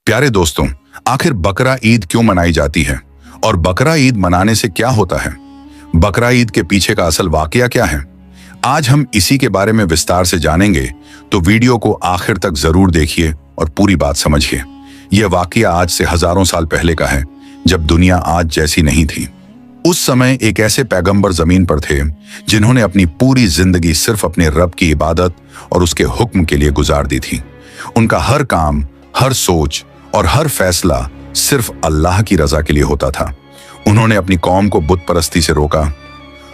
प्यारे दोस्तों, आखिर बकरा ईद क्यों मनाई जाती है और बकरा ईद मनाने से क्या होता है? बकरा ईद के पीछे का असल वाकया क्या है? आज हम इसी के बारे में विस्तार से जानेंगे, तो वीडियो को आखिर तक जरूर देखिए और पूरी बात समझिए। यह वाकया आज से हजारों साल पहले का है, जब दुनिया आज जैसी नहीं थी। उस समय एक ऐसे पैगंबर जमीन पर थे जिन्होंने अपनी पूरी जिंदगी सिर्फ अपने रब की इबादत और उसके हुक्म के लिए गुजार दी थी। उनका हर काम, हर सोच और हर फैसला सिर्फ अल्लाह की रजा के लिए होता था। उन्होंने अपनी कौम को बुत परस्ती से रोका,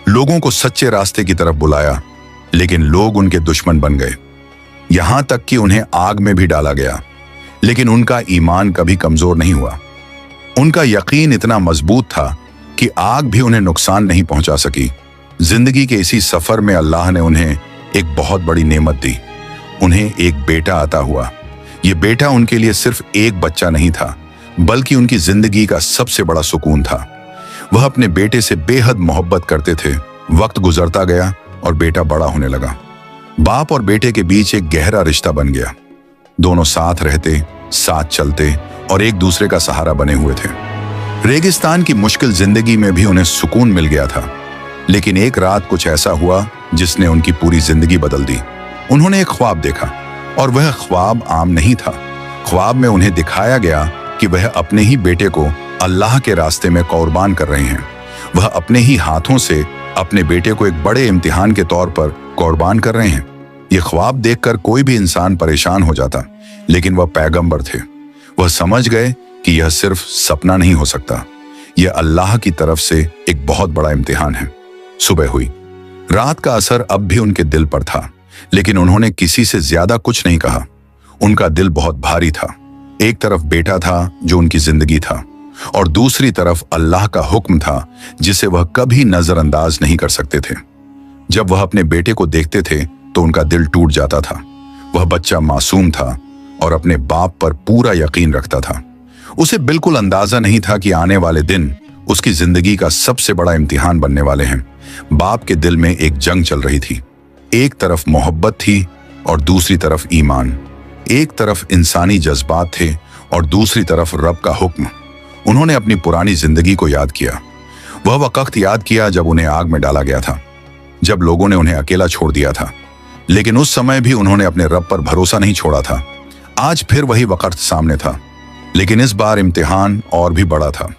लोगों को सच्चे रास्ते की तरफ बुलाया, लेकिन लोग उनके दुश्मन बन गए। यहां तक कि उन्हें आग में भी डाला गया, लेकिन उनका ईमान कभी कमजोर नहीं हुआ। उनका यकीन इतना मजबूत था कि आग भी उन्हें नुकसान नहीं पहुंचा सकी। जिंदगी के इसी सफर में अल्लाह ने उन्हें एक बहुत बड़ी नेमत दी। उन्हें एक बेटा अता हुआ। ये बेटा उनके लिए सिर्फ एक बच्चा नहीं था, बल्कि उनकी जिंदगी का सबसे बड़ा सुकून था। वह अपने बेटे से बेहद मोहब्बत करते थे। वक्त गुजरता गया और बेटा बड़ा होने लगा। बाप और बेटे के बीच एक गहरा रिश्ता बन गया। दोनों साथ रहते, साथ चलते और एक दूसरे का सहारा बने हुए थे। रेगिस्तान की मुश्किल जिंदगी में भी उन्हें सुकून मिल गया था। लेकिन एक रात कुछ ऐसा हुआ जिसने उनकी पूरी जिंदगी बदल दी। उन्होंने एक ख्वाब देखा, और वह ख्वाब आम नहीं था। ख्वाब में उन्हें दिखाया गया कि वह अपने ही बेटे को अल्लाह के रास्ते में कुर्बान कर रहे हैं। वह अपने ही हाथों से अपने बेटे को एक बड़े इम्तिहान के तौर पर कुर्बान कर रहे हैं। यह ख्वाब देखकर कोई भी इंसान परेशान हो जाता, लेकिन वह पैगंबर थे। वह समझ गए कि यह सिर्फ सपना नहीं हो सकता, यह अल्लाह की तरफ से एक बहुत बड़ा इम्तिहान है। सुबह हुई। रात का असर अब भी उनके दिल पर था, लेकिन उन्होंने किसी से ज्यादा कुछ नहीं कहा। उनका दिल बहुत भारी था। एक तरफ बेटा था जो उनकी जिंदगी था, और दूसरी तरफ अल्लाह का हुक्म था जिसे वह कभी नजरअंदाज नहीं कर सकते थे। जब वह अपने बेटे को देखते थे तो उनका दिल टूट जाता था। वह बच्चा मासूम था और अपने बाप पर पूरा यकीन रखता था। उसे बिल्कुल अंदाजा नहीं था कि आने वाले दिन उसकी जिंदगी का सबसे बड़ा इम्तिहान बनने वाले हैं। बाप के दिल में एक जंग चल रही थी। एक तरफ मोहब्बत थी और दूसरी तरफ ईमान। एक तरफ इंसानी जज्बात थे और दूसरी तरफ रब का हुक्म। उन्होंने अपनी पुरानी जिंदगी को याद किया। वह वक्त याद किया जब उन्हें आग में डाला गया था, जब लोगों ने उन्हें अकेला छोड़ दिया था। लेकिन उस समय भी उन्होंने अपने रब पर भरोसा नहीं छोड़ा था। आज फिर वही वक्त सामने था, लेकिन इस बार इम्तिहान और भी बड़ा था।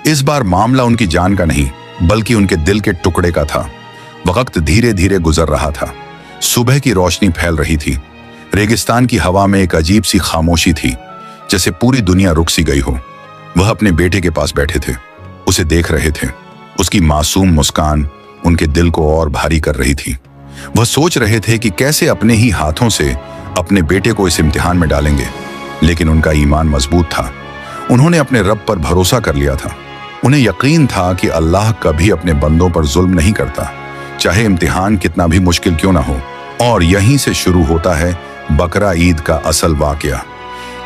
इस बार मामला उनकी जान का नहीं, बल्कि उनके दिल के टुकड़े का था। वक्त धीरे धीरे गुजर रहा था। सुबह की रोशनी फैल रही थी। रेगिस्तान की हवा में एक अजीब सी खामोशी थी, जैसे पूरी दुनिया रुक सी गई हो। वह अपने बेटे के पास बैठे थे, उसे देख रहे थे। उसकी मासूम मुस्कान उनके दिल को और भारी कर रही थी। वह सोच रहे थे कि कैसे अपने ही हाथों से अपने बेटे को इस इम्तिहान में डालेंगे, लेकिन उनका ईमान मजबूत था। उन्होंने अपने रब पर भरोसा कर लिया था। उन्हें यकीन था कि अल्लाह कभी अपने बंदों पर जुल्म नहीं करता, चाहे इम्तिहान कितना भी मुश्किल क्यों ना हो। और यहीं से शुरू होता है बकरा ईद का असल वाकया।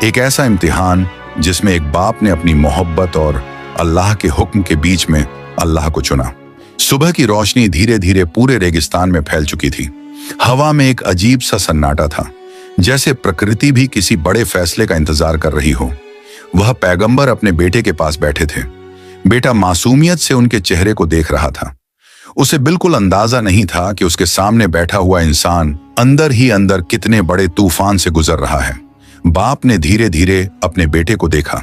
एक ऐसा इम्तिहान जिसमें एक बाप ने अपनी मोहब्बत और अल्लाह के हुक्म के बीच में अल्लाह को चुना। सुबह की रोशनी धीरे धीरे पूरे रेगिस्तान में फैल चुकी थी। हवा में एक अजीब सा सन्नाटा था, जैसे प्रकृति भी किसी बड़े फैसले का इंतजार कर रही हो। वह पैगंबर अपने बेटे के पास बैठे थे। बेटा मासूमियत से उनके चेहरे को देख रहा था। उसे बिल्कुल अंदाजा नहीं था कि उसके सामने बैठा हुआ इंसान अंदर ही अंदर कितने बड़े तूफान से गुजर रहा है। बाप ने धीरे धीरे अपने बेटे को देखा।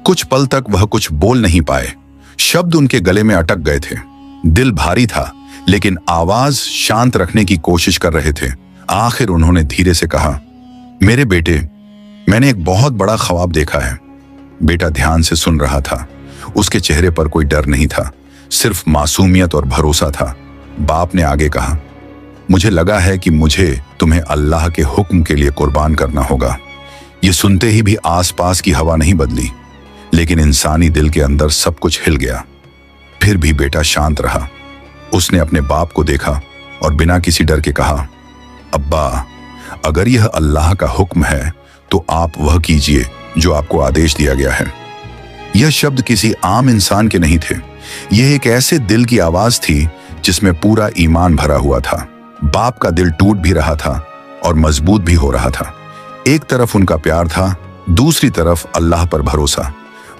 कुछ पल तक वह कुछ बोल नहीं पाए। शब्द उनके गले में अटक गए थे। दिल भारी था, लेकिन आवाज शांत रखने की कोशिश कर रहे थे। आखिर उन्होंने धीरे से कहा, मेरे बेटे, मैंने एक बहुत बड़ा ख्वाब देखा है। बेटा ध्यान से सुन रहा था। उसके चेहरे पर कोई डर नहीं था, सिर्फ मासूमियत और भरोसा था। बाप ने आगे कहा, मुझे लगा है कि मुझे तुम्हें अल्लाह के हुक्म के लिए कुर्बान करना होगा। ये सुनते ही भी आसपास की हवा नहीं बदली, लेकिन इंसानी दिल के अंदर सब कुछ हिल गया। फिर भी बेटा शांत रहा। उसने अपने बाप को देखा और बिना किसी डर के कहा, अब्बा, अगर यह अल्लाह का हुक्म है तो आप वह कीजिए जो आपको आदेश दिया गया है। यह शब्द किसी आम इंसान के नहीं थे। यह एक ऐसे दिल की आवाज थी जिसमें पूरा ईमान भरा हुआ था। बाप का दिल टूट भी रहा था और मजबूत भी हो रहा था। एक तरफ उनका प्यार था, दूसरी तरफ अल्लाह पर भरोसा।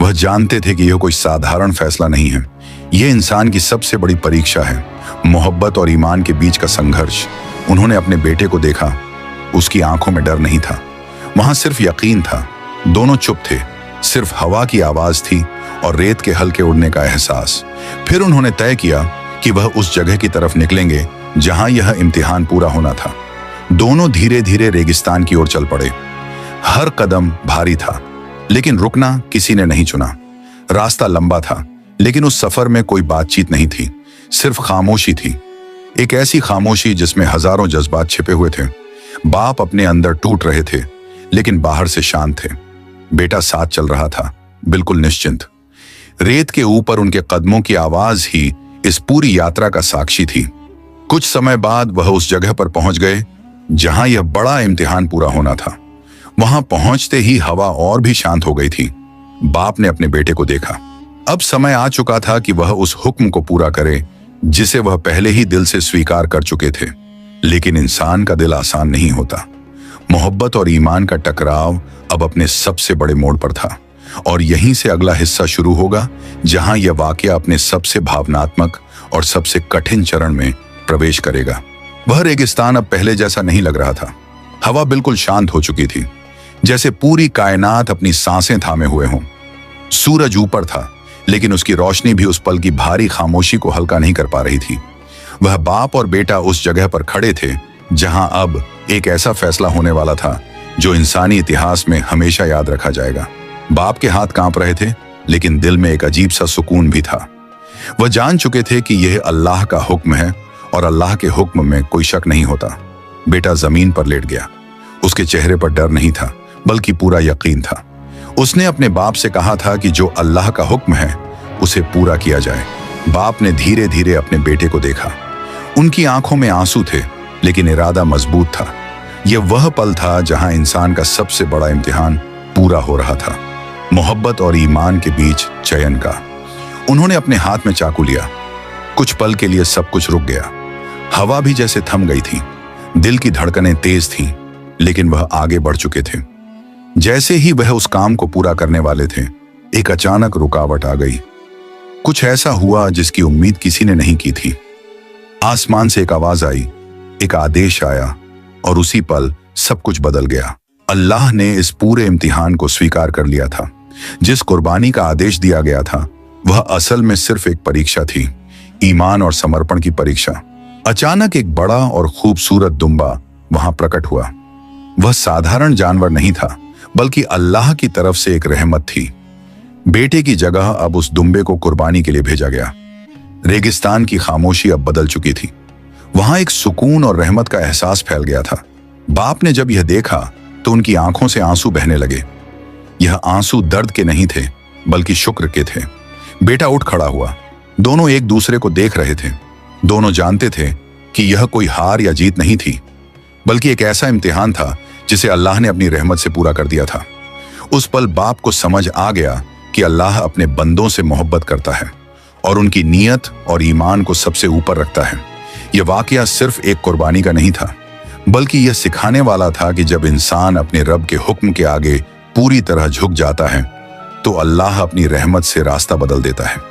वह जानते थे कि यह कोई साधारण फैसला नहीं है, यह इंसान की सबसे बड़ी परीक्षा है, मोहब्बत और ईमान के बीच का संघर्ष। उन्होंने अपने बेटे को देखा, उसकी आंखों में डर नहीं था, वहां सिर्फ यकीन था। दोनों चुप थे, सिर्फ हवा की आवाज थी और रेत के हल्के उड़ने का एहसास। फिर उन्होंने तय किया कि वह उस जगह की तरफ निकलेंगे जहां यह इम्तिहान पूरा होना था। दोनों धीरे धीरे रेगिस्तान की ओर चल पड़े। हर कदम भारी था, लेकिन रुकना किसी ने नहीं चुना। रास्ता लंबा था, लेकिन उस सफर में कोई बातचीत नहीं थी, सिर्फ खामोशी थी। एक ऐसी खामोशी जिसमें हजारों जज्बात छिपे हुए थे। बाप अपने अंदर टूट रहे थे, लेकिन बाहर से शांत थे। बेटा साथ चल रहा था, बिल्कुल निश्चिंत। रेत के ऊपर उनके कदमों की आवाज ही इस पूरी यात्रा का साक्षी थी। कुछ समय बाद वह उस जगह पर पहुंच गए जहां यह बड़ा इम्तिहान पूरा होना था। वहां पहुंचते ही हवा और भी शांत हो गई थी। बाप ने अपने बेटे को देखा। अब समय आ चुका था कि वह उस हुक्म को पूरा करे जिसे वह पहले ही दिल से स्वीकार कर चुके थे। लेकिन इंसान का दिल आसान नहीं होता। मोहब्बत और ईमान का टकराव अब अपने सबसे बड़े मोड़ पर था, और यहीं से अगला हिस्सा शुरू होगा जहां यह वाकया अपने सबसे भावनात्मक और सबसे कठिन चरण में प्रवेश करेगा। वह रेगिस्तान अब पहले जैसा नहीं लग रहा था। हवा बिल्कुल शांत हो चुकी थी, जैसे पूरी कायनात अपनी सांसें थामे हुए हों। सूरज ऊपर था, लेकिन उसकी रोशनी भी उस पल की भारी खामोशी को हल्का नहीं कर पा रही थी। वह बाप और बेटा उस जगह पर खड़े थे जहां अब एक ऐसा फैसला होने वाला था जो इंसानी इतिहास में हमेशा याद रखा जाएगा। बाप के हाथ कांप रहे थे, लेकिन दिल में एक अजीब सा सुकून भी था। वह जान चुके थे कि यह अल्लाह का हुक्म है और अल्लाह के हुक्म में कोई शक नहीं होता। बेटा जमीन पर लेट गया। उसके चेहरे पर डर नहीं था, बल्कि पूरा यकीन था। उसने अपने बाप से कहा था कि जो अल्लाह का हुक्म है उसे पूरा किया जाए। बाप ने धीरे धीरे अपने बेटे को देखा। उनकी आंखों में आंसू थे, लेकिन इरादा मजबूत था। यह वह पल था जहां इंसान का सबसे बड़ा इम्तिहान पूरा हो रहा था, मोहब्बत और ईमान के बीच चयन का। उन्होंने अपने हाथ में चाकू लिया। कुछ पल के लिए सब कुछ रुक गया। हवा भी जैसे थम गई थी। दिल की धड़कनें तेज थीं, लेकिन वह आगे बढ़ चुके थे। जैसे ही वह उस काम को पूरा करने वाले थे, एक अचानक रुकावट आ गई। कुछ ऐसा हुआ जिसकी उम्मीद किसी ने नहीं की थी। आसमान से एक आवाज आई, एक आदेश आया, और उसी पल सब कुछ बदल गया। अल्लाह ने इस पूरे इम्तिहान को स्वीकार कर लिया था। जिस कुर्बानी का आदेश दिया गया था, वह असल में सिर्फ एक परीक्षा थी, ईमान और समर्पण की परीक्षा। अचानक एक बड़ा और खूबसूरत दुम्बा वहां प्रकट हुआ। वह साधारण जानवर नहीं था, बल्कि अल्लाह की तरफ से एक रहमत थी। बेटे की जगह अब उस दुम्बे को कुर्बानी के लिए भेजा गया। रेगिस्तान की खामोशी अब बदल चुकी थी। वहां एक सुकून और रहमत का एहसास फैल गया था। बाप ने जब यह देखा तो उनकी आंखों से आंसू बहने लगे। यह आंसू दर्द के नहीं थे, बल्कि शुक्र के थे। बेटा उठ खड़ा हुआ। दोनों एक दूसरे को देख रहे थे। दोनों जानते थे कि यह कोई हार या जीत नहीं थी, बल्कि एक ऐसा इम्तिहान था जिसे अल्लाह ने अपनी रहमत से पूरा कर दिया था। उस पल बाप को समझ आ गया कि अल्लाह अपने बंदों से मोहब्बत करता है और उनकी नीयत और ईमान को सबसे ऊपर रखता है। यह वाकया सिर्फ एक कुर्बानी का नहीं था, बल्कि यह सिखाने वाला था कि जब इंसान अपने रब के हुक्म के आगे पूरी तरह झुक जाता है, तो अल्लाह अपनी रहमत से रास्ता बदल देता है।